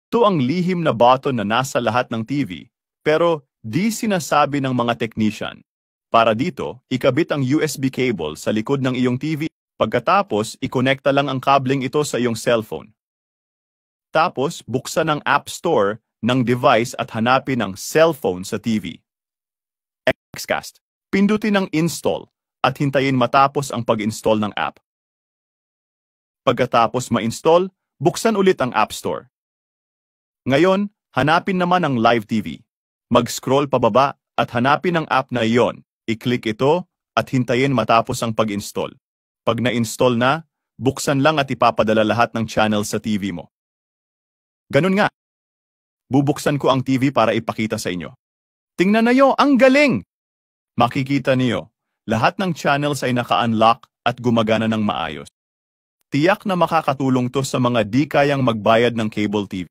Ito ang lihim na button na nasa lahat ng TV, pero di sinasabi ng mga technician. Para dito, ikabit ang USB cable sa likod ng iyong TV. Pagkatapos, ikonekta lang ang kableng ito sa iyong cellphone. Tapos, buksan ang App Store ng device at hanapin ang cellphone sa TV. Xcast. Pindutin ang install at hintayin matapos ang pag-install ng app. Pagkatapos ma-install, buksan ulit ang App Store. Ngayon, hanapin naman ang Live TV. Mag-scroll pababa at hanapin ang app na iyon. I-click ito at hintayin matapos ang pag-install. Pag na-install na, buksan lang at ipapadala lahat ng channel sa TV mo. Ganun nga. Bubuksan ko ang TV para ipakita sa inyo. Tingnan niyo, ang galing! Makikita niyo, lahat ng channels ay naka-unlock at gumagana ng maayos. Tiyak na makakatulong to sa mga di kayang magbayad ng cable TV.